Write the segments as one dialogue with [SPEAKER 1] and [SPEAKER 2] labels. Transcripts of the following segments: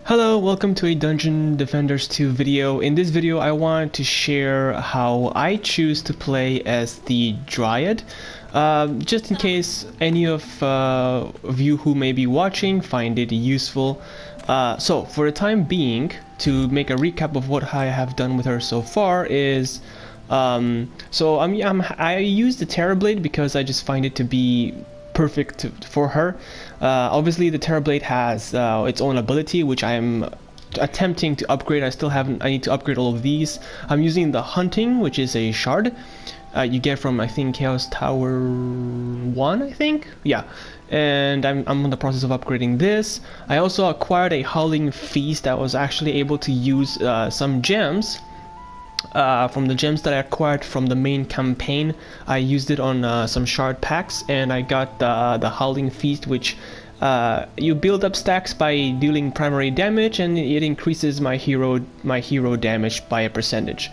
[SPEAKER 1] Hello, welcome to a Dungeon Defenders 2 video. In this video I want to share how I choose to play as the Dryad. Just in case any of you who may be watching find it useful. So for the time being, to make a recap of what I have done with her so far is I use the Terrorblade because I just find it to be perfect for her. Obviously the Terrorblade has its own ability, which I am attempting to upgrade. I need to upgrade all of these. I'm using the Hunting, which is a shard you get from, I think, Chaos Tower 1, I think? Yeah. And I'm in the process of upgrading this. I also acquired a Howling Feast. I was actually able to use some gems from the gems that I acquired from the main campaign. I used it on some shard packs, and I got the Howling Feast, which you build up stacks by dealing primary damage, and it increases my hero damage by a percentage.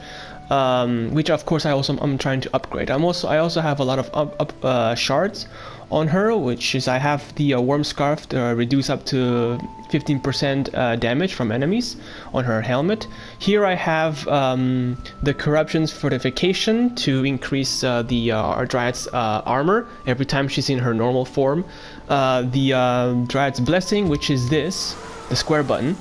[SPEAKER 1] Which of course I'm trying to upgrade. I also have a lot of shards on her, which is I have the Worm Scarf reduce up to 15% damage from enemies on her helmet. Here I have the Corruption's Fortification to increase the Dryad's armor every time she's in her normal form. The Dryad's Blessing, which is the square button,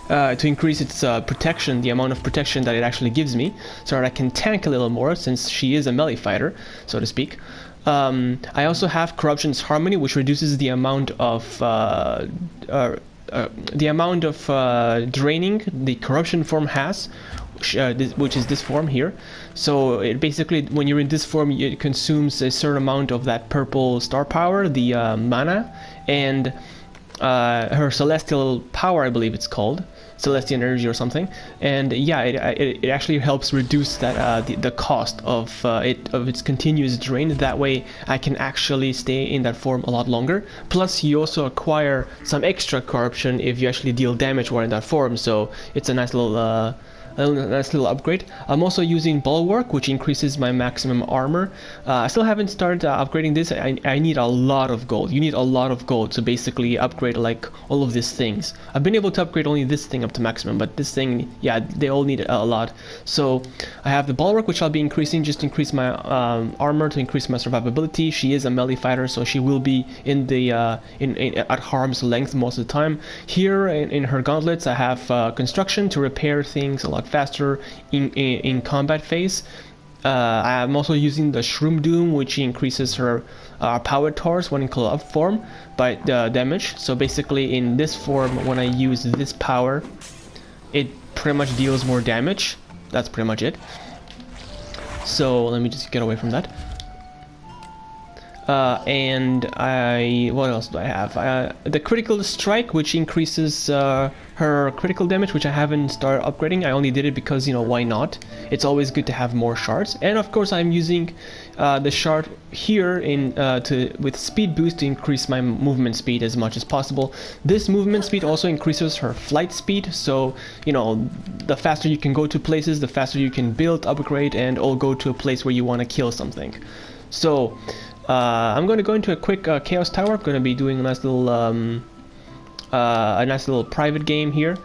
[SPEAKER 1] to increase its protection, the amount of protection that it actually gives me, so that I can tank a little more since she is a melee fighter, so to speak. I also have Corruption's Harmony, which reduces the amount of draining the Corruption form has, which is this form here. So it basically, when you're in this form, it consumes a certain amount of that purple star power, the mana, and her Celestial Power, I believe it's called. Celestial Energy or something, and yeah, it actually helps reduce that the cost of its continuous drain. That way I can actually stay in that form a lot longer. Plus you also acquire some extra corruption if you actually deal damage while in that form, so it's a nice little upgrade. I'm also using Bulwark, which increases my maximum armor. I still haven't started upgrading this. I need a lot of gold. You need a lot of gold to basically upgrade like all of these things. I've been able to upgrade only this thing up to maximum, but this thing, yeah, they all need a lot. So I have the Bulwark, which I'll be increasing, just to increase my armor, to increase my survivability. She is a melee fighter, so she will be in the at harm's length most of the time. Here in her gauntlets, I have Construction to repair things a lot faster in combat phase. I'm also using the Shroom Doom, which increases her power towers when in collab form by the damage. So basically in this form, when I use this power, it pretty much deals more damage. That's pretty much it. So let me just get away from that. What else do I have? The Critical Strike, which increases her critical damage, which I haven't started upgrading. I only did it because, you know, why not? It's always good to have more shards. And of course I'm using the shard here with speed boost to increase my movement speed as much as possible. This movement speed also increases her flight speed, so, you know, the faster you can go to places, the faster you can build, upgrade, and all go to a place where you want to kill something. So I'm going to go into a quick Chaos Tower. I'm going to be doing a nice little private game here,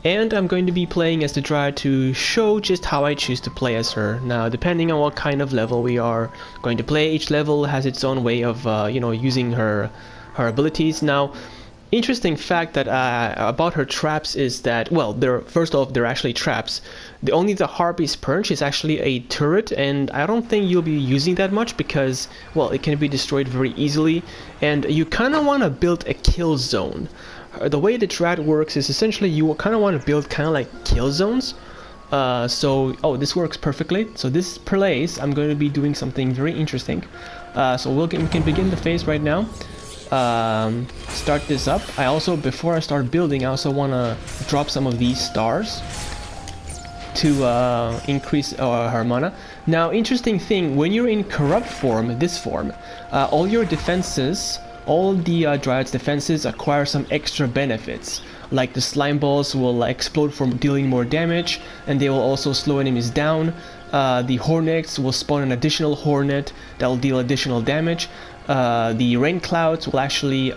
[SPEAKER 1] and I'm going to be playing as the Dryad to show just how I choose to play as her. Now, depending on what kind of level we are going to play, each level has its own way of using her abilities. Now, interesting fact that about her traps is that, well, first off, they're actually traps. Only the Harpy's Perch is actually a turret, and I don't think you'll be using that much because, well, it can be destroyed very easily, and you kind of want to build a kill zone. The way the Dryad works is essentially you kind of want to build kind of like kill zones. Oh, this works perfectly. So this place, I'm going to be doing something very interesting. So we can begin the phase right now. Start this up. Before I start building, I also want to drop some of these stars to increase her mana. Now, interesting thing, when you're in corrupt form, this form, all your defenses, all the Dryad's defenses acquire some extra benefits. Like the slime balls will explode from dealing more damage, and they will also slow enemies down. The Hornets will spawn an additional Hornet that will deal additional damage. The rain clouds will actually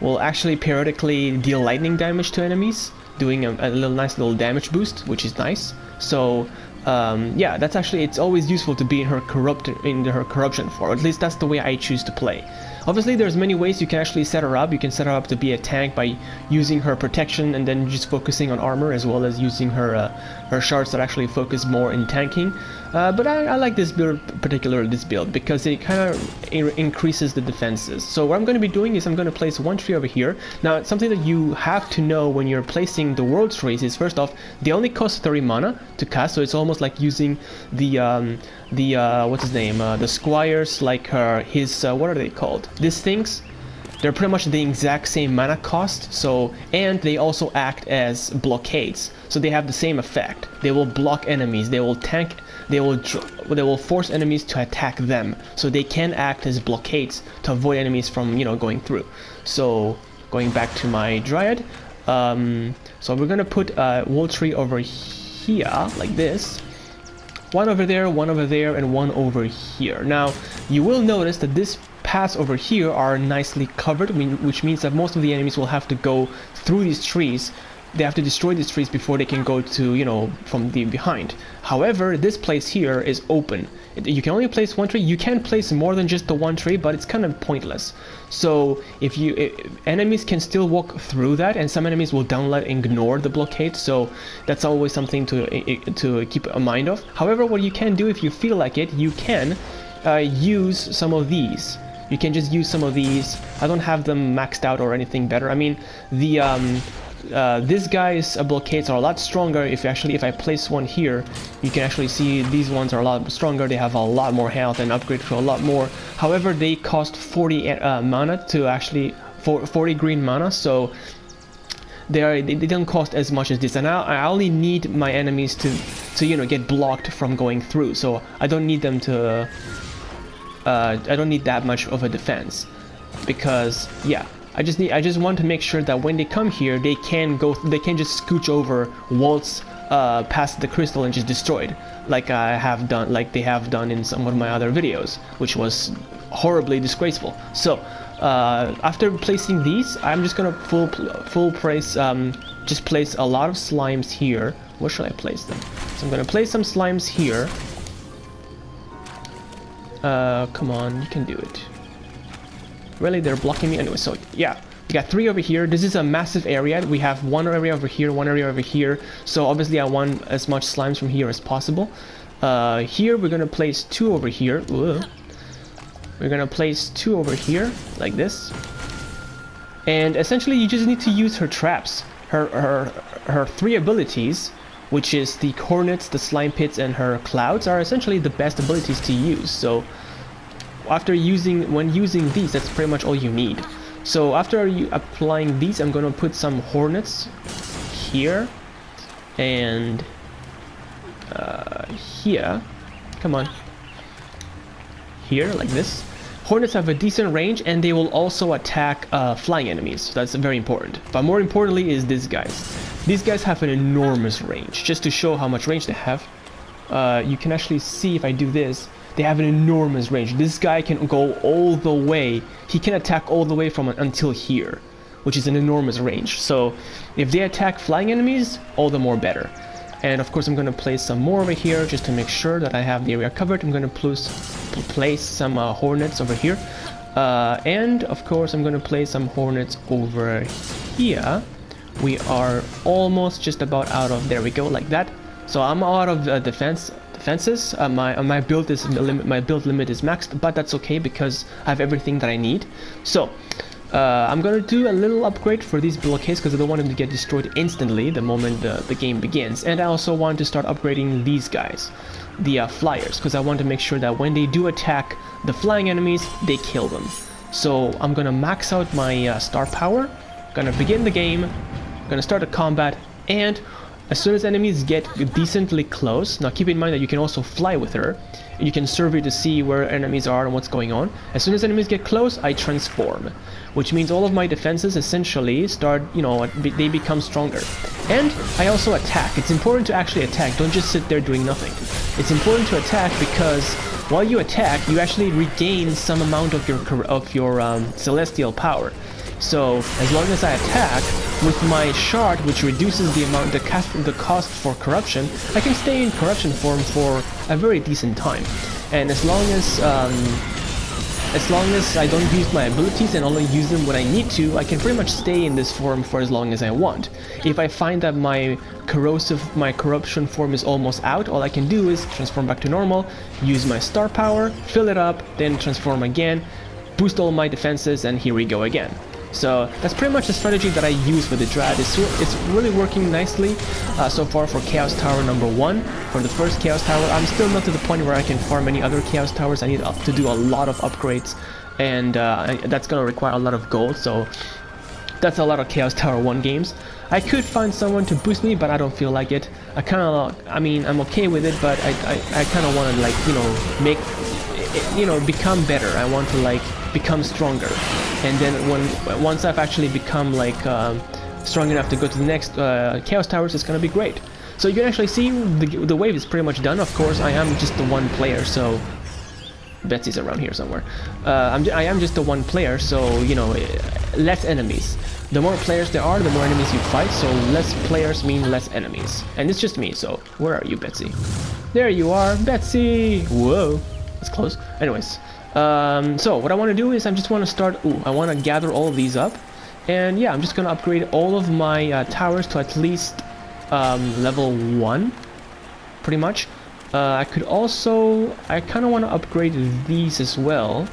[SPEAKER 1] will actually periodically deal lightning damage to enemies, doing a nice little damage boost, which is nice. So yeah, that's actually, it's always useful to be in her corruption form. At least that's the way I choose to play. Obviously, there's many ways you can actually set her up. You can set her up to be a tank by using her protection and then just focusing on armor, as well as using her shards that actually focus more in tanking. But I like this build, particularly this build, because it kind of increases the defenses. So what I'm going to be doing is I'm going to place one tree over here. Now, something that you have to know when you're placing the world trees is, first off, they only cost 30 mana to cast, so it's almost like using the what's his name, the squires, like his what are they called? These things. They're pretty much the exact same mana cost, so, and they also act as blockades, so they have the same effect. They will block enemies, they will tank, they will force enemies to attack them, so they can act as blockades to avoid enemies from, you know, going through. So going back to my Dryad, so we're gonna put a wool tree over here like this. One over there, and one over here. Now, you will notice that this paths over here are nicely covered, which means that most of the enemies will have to go through these trees. They have to destroy these trees before they can go to, you know, from the behind. However, this place here is open. You can only place one tree. You can place more than just the one tree, but it's kind of pointless. So if enemies can still walk through that, and some enemies will downlight and ignore the blockade. So that's always something to keep in mind of. However, what you can do if you feel like it, you can use some of these. You can just use some of these. I don't have them maxed out or anything better. I mean, the this guy's blockades are a lot stronger. If I place one here, you can actually see these ones are a lot stronger. They have a lot more health and upgrade to a lot more. However, they cost 40 mana to actually 40 green mana, so they don't cost as much as this. And I only need my enemies to you know, get blocked from going through. So I don't need them to. I don't need that much of a defense, because yeah, I just want to make sure that when they come here, they can just scooch over, waltz past the crystal and just destroy it, like they have done in some of my other videos, which was horribly disgraceful. So after placing these, I'm just gonna just place a lot of slimes here. Where should I place them? So I'm gonna place some slimes here. Come on, you can do it. Really, they're blocking me anyway. So yeah, we got 3 over here. This is a massive area. We have one area over here, one area over here. So obviously I want as much slimes from here as possible. Here we're gonna place 2 over here. Ooh. We're gonna place 2 over here like this. And essentially you just need to use her traps. Her 3 abilities, which is the Hornets, the Slime Pits, and her Clouds, are essentially the best abilities to use. So when using these, that's pretty much all you need. So after applying these, I'm gonna put some Hornets here and here. Come on, here like this. Hornets have a decent range, and they will also attack flying enemies, so that's very important. But more importantly is these guys. These guys have an enormous range. Just to show how much range they have, you can actually see if I do this, they have an enormous range. This guy can go all the way. He can attack all the way from until here, which is an enormous range. So if they attack flying enemies, all the more better. And of course I'm going to place some more over here just to make sure that I have the area covered. I'm going to place some Hornets over here. And of course I'm going to place some Hornets over here. We are almost just about out of, there we go, like that. So I'm out of defenses. My build limit is maxed, but that's okay because I have everything that I need. So I'm gonna do a little upgrade for these blockades because I don't want them to get destroyed instantly the moment the game begins. And I also want to start upgrading these guys, the flyers, because I want to make sure that when they do attack the flying enemies, they kill them. So I'm gonna max out my star power, gonna begin the game, gonna start a combat, and as soon as enemies get decently close, now keep in mind that you can also fly with her, and you can survey to see where enemies are and what's going on. As soon as enemies get close, I transform, which means all of my defenses essentially start, you know, they become stronger. And I also attack. It's important to actually attack, don't just sit there doing nothing. It's important to attack because while you attack, you actually regain some amount of your celestial power. So as long as I attack with my shard, which reduces the cost for corruption, I can stay in corruption form for a very decent time. And as long as I don't use my abilities and only use them when I need to, I can pretty much stay in this form for as long as I want. If I find that my corruption form is almost out, all I can do is transform back to normal, use my star power, fill it up, then transform again, boost all my defenses, and here we go again. So that's pretty much the strategy that I use for the Dryad. It's really working nicely so far for Chaos Tower number 1. For the first Chaos Tower, I'm still not to the point where I can farm any other Chaos Towers. I need to do a lot of upgrades, and that's gonna require a lot of gold, so that's a lot of Chaos Tower 1 games. I could find someone to boost me, but I don't feel like it. I mean, I'm okay with it, but I kind of want to, like, you know, make it, you know, become better. I want to, like, become stronger, and then once I've actually become, like, strong enough to go to the next Chaos Towers, it's gonna be great. So you can actually see the wave is pretty much done. Of course, I am just the one player, so Betsy's around here somewhere. I am just the one player, so, you know, less enemies. The more players there are, the more enemies you fight, so less players mean less enemies. And it's just me, so where are you, Betsy? There you are, Betsy! Whoa, that's close. Anyways, so what I want to do is I just want to start, I want to gather all of these up. And yeah, I'm just going to upgrade all of my towers to at least level 1, pretty much. I kind of want to upgrade these as well.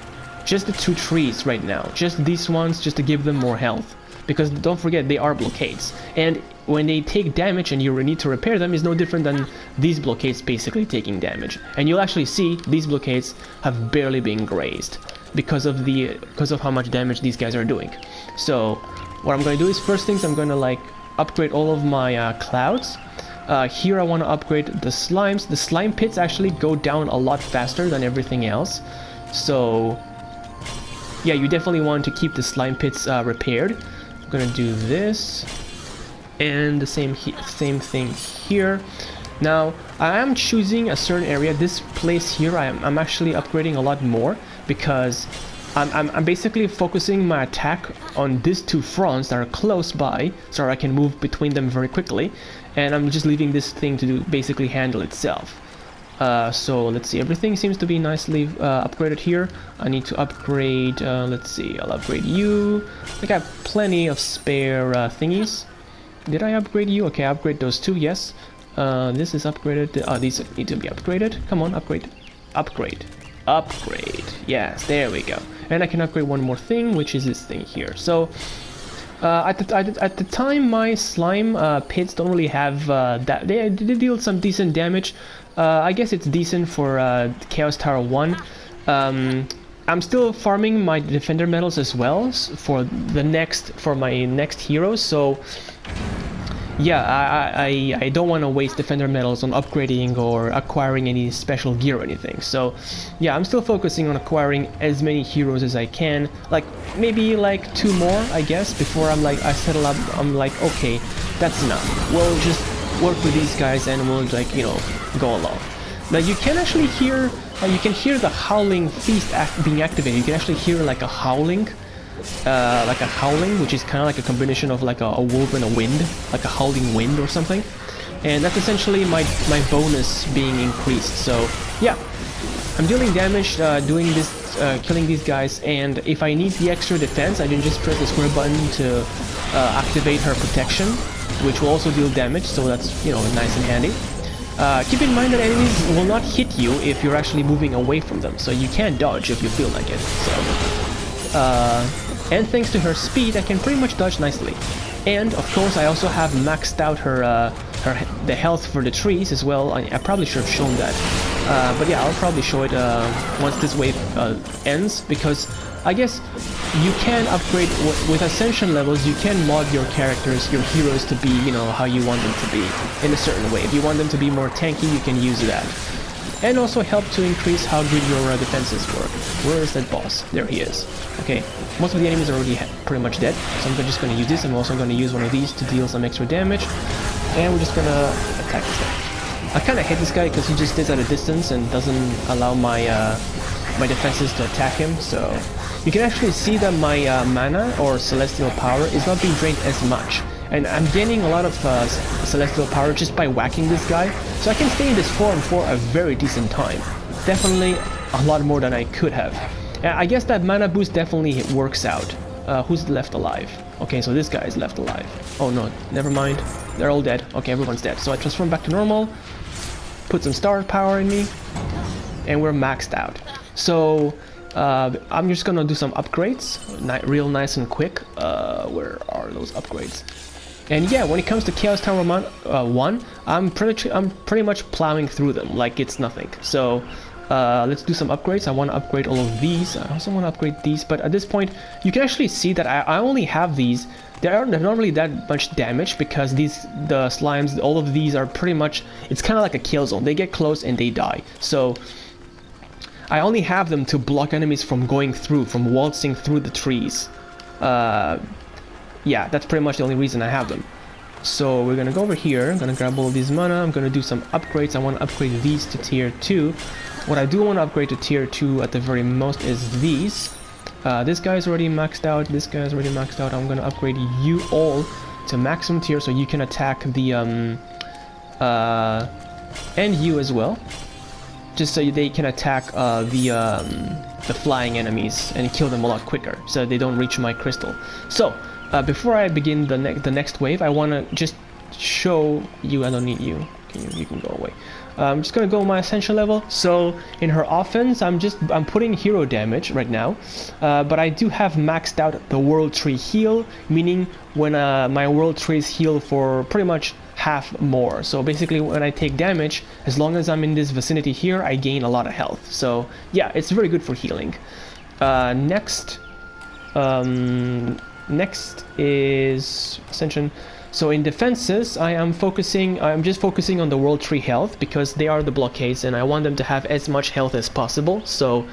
[SPEAKER 1] Just the 2 trees right now. Just these ones, just to give them more health. Because don't forget, they are blockades. And when they take damage and you need to repair them, is no different than these blockades basically taking damage. And you'll actually see these blockades have barely been grazed because of how much damage these guys are doing. So what I'm going to do is, first things, I'm going to, like, upgrade all of my clouds. Here I want to upgrade the slimes. The slime pits actually go down a lot faster than everything else. So yeah, you definitely want to keep the slime pits repaired. I'm gonna do this, and the same thing here. Now I am choosing a certain area. This place here, I'm actually upgrading a lot more because I'm basically focusing my attack on these 2 fronts that are close by, so I can move between them very quickly, and I'm just leaving this thing to basically handle itself. So let's see, everything seems to be nicely upgraded here. I need to upgrade, let's see, I'll upgrade you. I got plenty of spare thingies. Did I upgrade you? Okay, upgrade those 2, yes. This is upgraded. These need to be upgraded. Come on, upgrade. Upgrade. Upgrade. Yes, there we go. And I can upgrade one more thing, which is this thing here. So at the time, my slime pits don't really have that. They deal some decent damage. I guess it's decent for Chaos Tower 1. I'm still farming my defender medals as well for my next heroes. So yeah, I don't want to waste defender medals on upgrading or acquiring any special gear or anything. So yeah, I'm still focusing on acquiring as many heroes as I can, like maybe like 2 more, I guess, before I settle up. I'm like, okay, that's enough. We'll just work with these guys and we'll, like, you know, go along. Now you can actually hear the howling feast being activated. You can actually hear like a howling, which is kind of like a combination of like a wolf and a wind, like a howling wind or something. And that's essentially my bonus being increased. So yeah, I'm dealing damage, doing this, killing these guys, and if I need the extra defense, I can just press the square button to activate her protection, which will also deal damage, so that's, you know, nice and handy. Keep in mind that enemies will not hit you if you're actually moving away from them, so you can dodge if you feel like it. So, and thanks to her speed, I can pretty much dodge nicely. And of course, I also have maxed out the health for the trees as well. I probably should have shown that, but yeah, I'll probably show it once this wave ends, because I guess you can upgrade with Ascension levels. You can mod your characters, your heroes, to be, you know, how you want them to be in a certain way. If you want them to be more tanky, you can use that. And also help to increase how good your defenses work. Where is that boss? There he is. Okay, most of the enemies are already pretty much dead, so I'm just going to use this. I'm also going to use one of these to deal some extra damage. And we're just going to attack this guy. I kind of hate this guy because he just stays at a distance and doesn't allow my my defenses to attack him. So you can actually see that my mana or celestial power is not being drained as much. And I'm gaining a lot of celestial power just by whacking this guy. So I can stay in this form for a very decent time. Definitely a lot more than I could have. I guess that mana boost definitely works out. Who's left alive? Okay, so this guy is left alive. Oh no, never mind. They're all dead. Okay, everyone's dead. So I transform back to normal. Put some star power in me. And we're maxed out. So I'm just gonna do some upgrades. Real nice and quick. Where are those upgrades? And yeah, when it comes to Chaos Tower 1, I'm pretty much plowing through them like it's nothing. So let's do some upgrades. I want to upgrade all of these. I also want to upgrade these, but at this point, you can actually see that I only have these. They aren't normally that much damage because the slimes, all of these are pretty much, it's kind of like a kill zone. They get close and they die. So I only have them to block enemies from going through, from waltzing through the trees. Yeah, that's pretty much the only reason I have them. So we're gonna go over here, I'm gonna grab all of these mana, I'm gonna do some upgrades. I want to upgrade these to tier 2. What I do want to upgrade to tier 2 at the very most is these. This guy's already maxed out, this guy's already maxed out. I'm gonna upgrade you all to maximum tier so you can attack the and you as well. Just so they can attack the flying enemies and kill them a lot quicker so they don't reach my crystal. So before I begin the next wave, I want to just show you. I don't need you. You can go away. I'm just gonna go my Ascension level. So in her offense, I'm putting hero damage right now, but I do have maxed out the World Tree heal, meaning when my World Trees heal for pretty much half more. So basically, when I take damage, as long as I'm in this vicinity here, I gain a lot of health. So yeah, it's very good for healing. Next is Ascension. So in defenses, I'm just focusing on the World Tree health because they are the blockades and I want them to have as much health as possible. So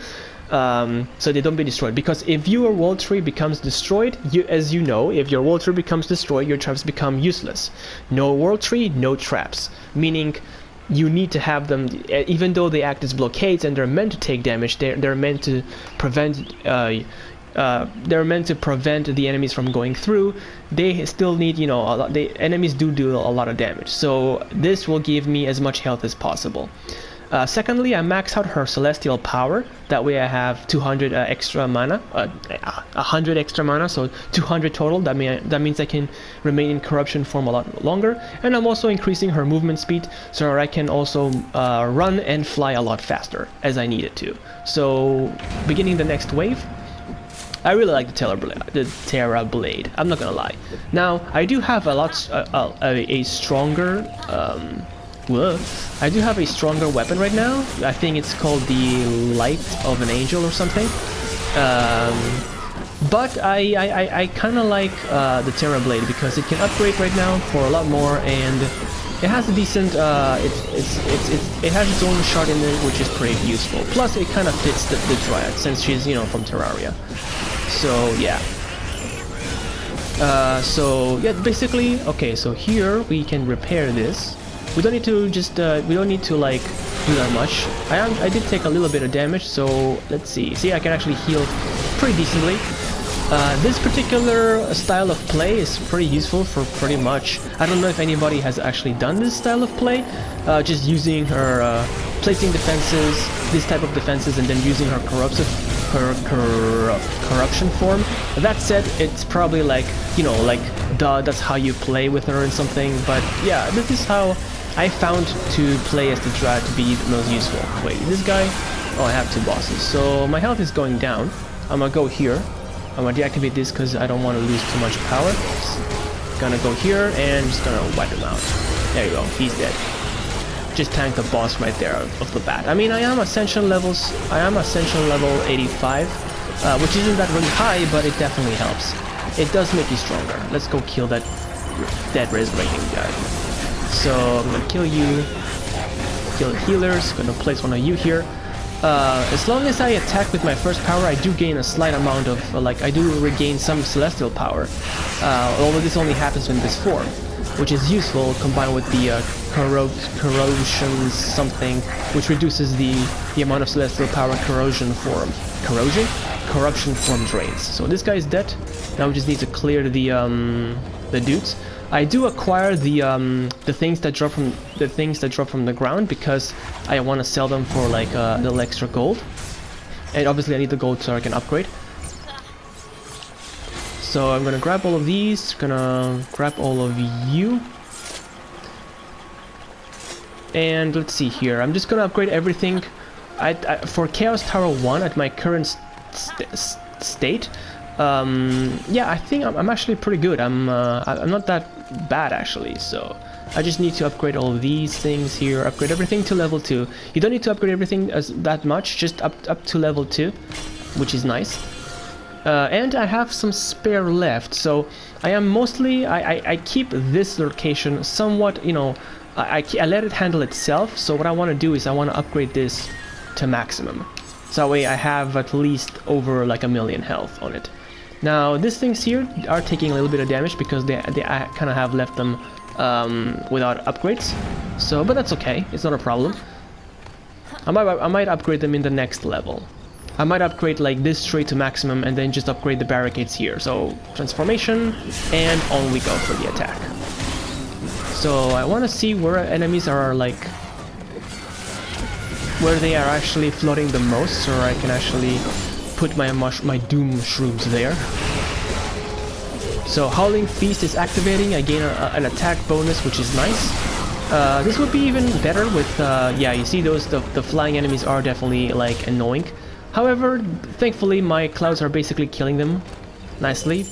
[SPEAKER 1] they don't be destroyed. Because if your World Tree becomes destroyed, as you know, if your World Tree becomes destroyed, your traps become useless. No World Tree, no traps. Meaning you need to have them, even though they act as blockades and they're meant to take damage, they're meant to prevent the enemies from going through. They still need, you know, the enemies do a lot of damage. So this will give me as much health as possible. Secondly, I max out her celestial power. That way I have 200 extra mana, 100 extra mana, so 200 total. That means I can remain in corruption form a lot longer. And I'm also increasing her movement speed so I can also run and fly a lot faster as I need it to. So beginning the next wave, I really like the Terra Blade. I'm not gonna lie. Now I do have a stronger. I do have a stronger weapon right now. I think it's called the Light of an Angel or something. But I kind of like the Terra Blade because it can upgrade right now for a lot more, and it has a decent. It has its own shard in it, which is pretty useful. Plus, it kind of fits the Dryad since she's, you know, from Terraria. So yeah. So yeah, basically, okay. So here we can repair this. We don't need to like do that much. I did take a little bit of damage, so let's see. See, I can actually heal pretty decently. This particular style of play is pretty useful for pretty much. I don't know if anybody has actually done this style of play. Just using her placing defenses, this type of defenses, and then using her corruption form. That said, it's probably like, you know, like that's how you play with her and something. But yeah, this is how I found to play as the Dryad to be the most useful. Wait, this guy? Oh, I have two bosses. So my health is going down. I'm gonna go here. I'm gonna deactivate this because I don't want to lose too much power. Gonna go here and just gonna wipe him out. There you go, he's dead. Just tanked the boss right there off the bat. I mean, I am Ascension level 85, which isn't that really high, but it definitely helps. It does make you stronger. Let's go kill that resurrecting guy. So I'm gonna kill you. Kill the healers. Gonna place one of you here. As long as I attack with my first power, I do gain a slight amount of, I do regain some celestial power. Although this only happens in this form, which is useful combined with the corrosion something, which reduces the amount of celestial power corruption form drains. So this guy is dead. Now we just need to clear the dudes. I do acquire the things that drop from the ground because I want to sell them for like a little extra gold, and obviously I need the gold so I can upgrade. So I'm gonna grab all of these, gonna grab all of you, and let's see here. I'm just gonna upgrade everything. For Chaos Tower 1 at my current state. Yeah, I think I'm actually pretty good. I'm not that bad actually, so I just need to upgrade all of these things here, upgrade everything to level 2. You don't need to upgrade everything that much, just up to level 2, which is nice. And I have some spare left, so I am mostly, I keep this location somewhat, you know, I let it handle itself. So what I want to do is I want to upgrade this to maximum, so that way I have at least over like 1,000,000 health on it. Now these things here are taking a little bit of damage because I kind of have left them without upgrades. So, but that's okay, it's not a problem. I might upgrade them in the next level. I might upgrade like this tree to maximum and then just upgrade the barricades here. So transformation, and on we go for the attack. So I want to see where enemies are, like where they are actually floating the most, so I can actually put my doom mushrooms there. So Howling Feast is activating. I gain an attack bonus, which is nice. This would be even better with yeah, you see those the flying enemies are definitely like annoying. However, thankfully my clouds are basically killing them nicely,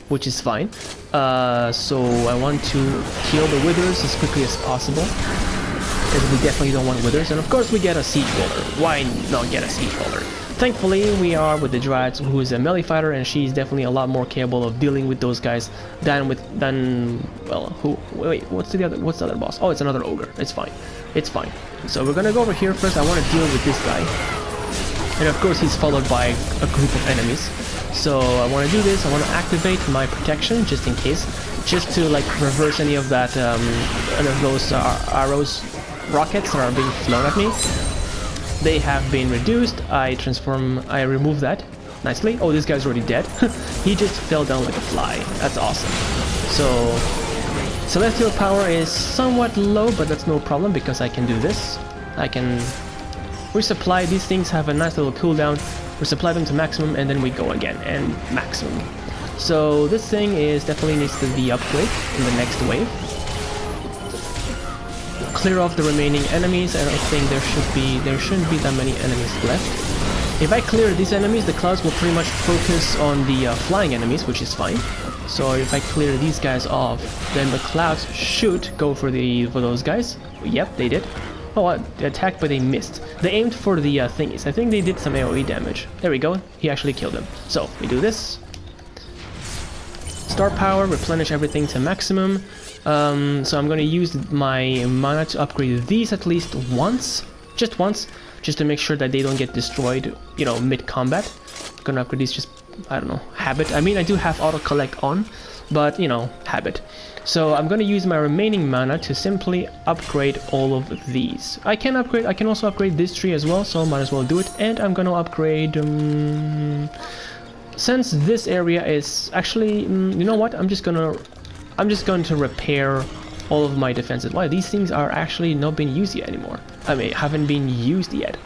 [SPEAKER 1] which is fine. So I want to kill the withers as quickly as possible, because we definitely don't want withers. And of course we get a siege roller. Why not get a siege roller? Thankfully we are with the Dryad, who is a melee fighter, and she's definitely a lot more capable of dealing with those guys than well, wait, what's the other boss? Oh, it's another ogre. It's fine. It's fine. So we're gonna go over here first. I want to deal with this guy. And of course he's followed by a group of enemies. So I want to do this. I want to activate my protection just in case, just to like reverse any of that, any of those arrows, rockets that are being flown at me. They have been reduced. I remove that nicely. Oh, this guy's already dead. He just fell down like a fly. That's awesome. So celestial power is somewhat low, but that's no problem because I can do this. I can resupply. These things have a nice little cooldown. Resupply them to maximum, and then we go again, and maximum. So this thing definitely needs to be upgraded in the next wave. Clear off the remaining enemies. I don't think there shouldn't be that many enemies left. If I clear these enemies, the clouds will pretty much focus on the flying enemies, which is fine. So if I clear these guys off, then the clouds should go for those guys. Yep, they did. Oh, they attacked, but they missed. They aimed for the thingies. I think they did some AoE damage. There we go. He actually killed them. So we do this. Star power, replenish everything to maximum. So I'm going to use my mana to upgrade these at least once, just to make sure that they don't get destroyed, you know, mid-combat. I'm going to upgrade these just, I don't know, habit. I mean, I do have auto-collect on, but, you know, habit. So I'm going to use my remaining mana to simply upgrade all of these. I can also upgrade this tree as well, so might as well do it. And I'm going to upgrade, since this area is actually, you know what? I'm just going to repair all of my defenses. Wow, these things are actually not being used yet anymore. I mean, haven't been used yet.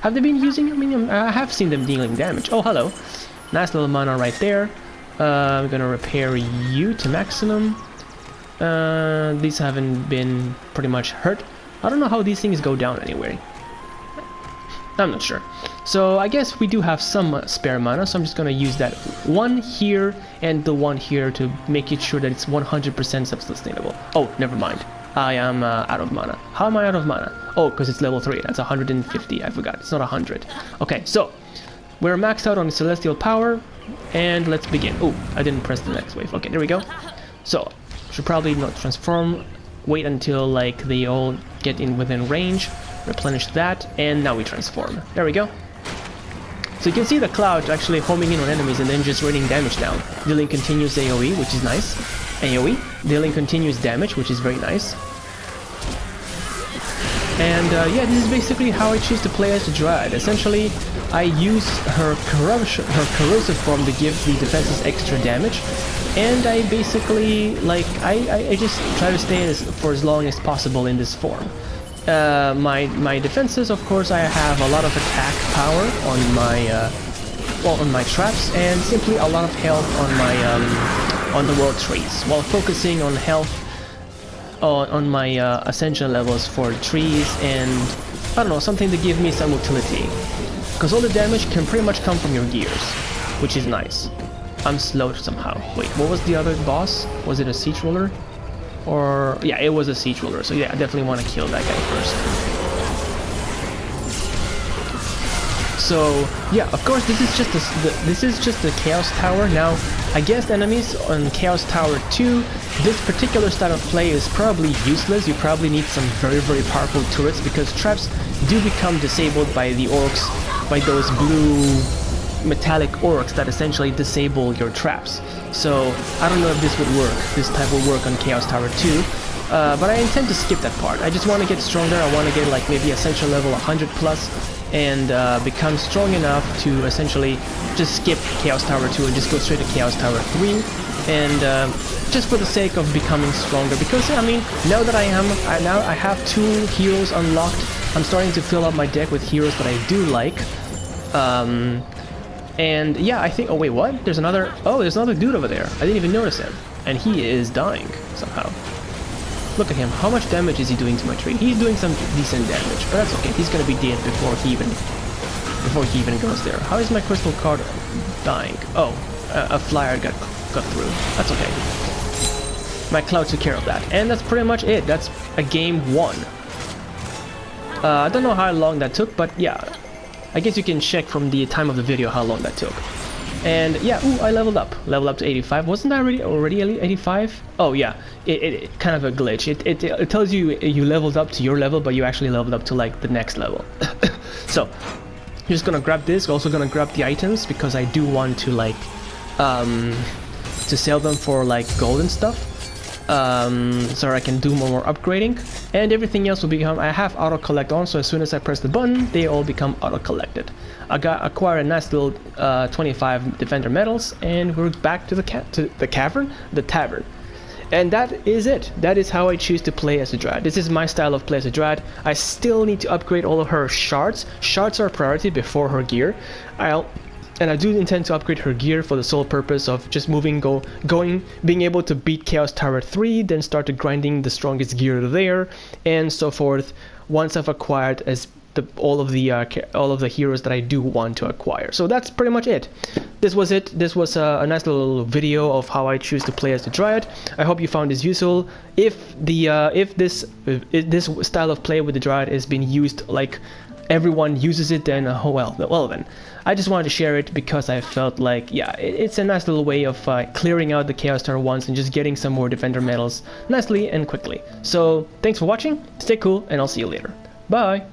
[SPEAKER 1] Have they been using? I mean, I have seen them dealing damage. Oh, hello. Nice little mana right there. I'm gonna repair you to maximum. These haven't been pretty much hurt. I don't know how these things go down anyway. I'm not sure. So I guess we do have some spare mana, so I'm just gonna use that one here and the one here to make it sure that it's 100% self-sustainable. Oh, never mind. I am out of mana. How am I out of mana? Oh, because it's level 3. That's 150. I forgot. It's not 100. Okay, so we're maxed out on celestial power, and let's begin. Oh, I didn't press the next wave. Okay, there we go. So should probably not transform. Wait until like they all get in within range. replenish that, and now we transform. There we go. So you can see the cloud actually homing in on enemies and then just raining damage down. Dealing continuous AoE, which is nice. AoE. Dealing continuous damage, which is very nice. And yeah, this is basically how I choose to play as the Dryad. Essentially, I use her corrosive form to give the defenses extra damage. And I basically, like, I just try to stay for as long as possible in this form. My defenses, of course, I have a lot of attack power on my traps, and simply a lot of health on my on the world trees, while focusing on health on my Ascension levels for trees, and I don't know, something to give me some utility, because all the damage can pretty much come from your gears, which is nice. I'm slowed somehow. Wait, what was the other boss? Was it a siege ruler? Or yeah, it was a siege ruler. So yeah, I definitely want to kill that guy first. So yeah, of course, this is just the Chaos Tower. Now, against enemies on Chaos Tower 2, this particular style of play is probably useless. You probably need some very powerful turrets, because traps do become disabled by the orcs, by those blue metallic orcs that essentially disable your traps. So I don't know if this would work, this type will work on Chaos Tower 2, but I intend to skip that part. I just want to get stronger. I want to get like maybe Ascension level 100 plus and become strong enough to essentially just skip Chaos Tower 2 and just go straight to Chaos Tower 3, and just for the sake of becoming stronger, because I mean, now that I have 2 heroes unlocked, I'm starting to fill up my deck with heroes that I do like. And yeah, I think, oh wait, what? There's another dude over there. I didn't even notice him. And he is dying somehow. Look at him. How much damage is he doing to my tree? He's doing some decent damage, but that's okay. He's gonna be dead before he even goes there. How is my crystal card dying? Oh, a flyer got through. That's okay. My cloud took care of that. And that's pretty much it. That's a game 1. I don't know how long that took, but yeah. I guess you can check from the time of the video how long that took. And yeah, ooh, I leveled up to 85. Wasn't I already 85? Oh yeah, it kind of a glitch. It tells you you leveled up to your level, but you actually leveled up to like the next level. So I'm just gonna grab this. Also gonna grab the items, because I do want to like to sell them for like gold and stuff. So I can do more upgrading, and everything else will become, I have auto collect on, so as soon as I press the button, they all become auto collected. I acquire a nice little 25 defender medals, and we're back to the tavern, and that is it. That is how I choose to play as a Dryad. This is my style of play as a Dryad. I still need to upgrade all of her shards. Shards are a priority before her gear. And I do intend to upgrade her gear for the sole purpose of just being able to beat Chaos Tower 3, then start to grinding the strongest gear there, and so forth, once I've acquired all of the heroes that I do want to acquire. So that's pretty much it. This was it. This was a nice little video of how I choose to play as the Dryad. I hope you found this useful. If this style of play with the Dryad is being used, like everyone uses it, then well then. I just wanted to share it because I felt like, yeah, it's a nice little way of clearing out the Chaos Tower ones and just getting some more defender medals nicely and quickly. So thanks for watching, stay cool, and I'll see you later. Bye!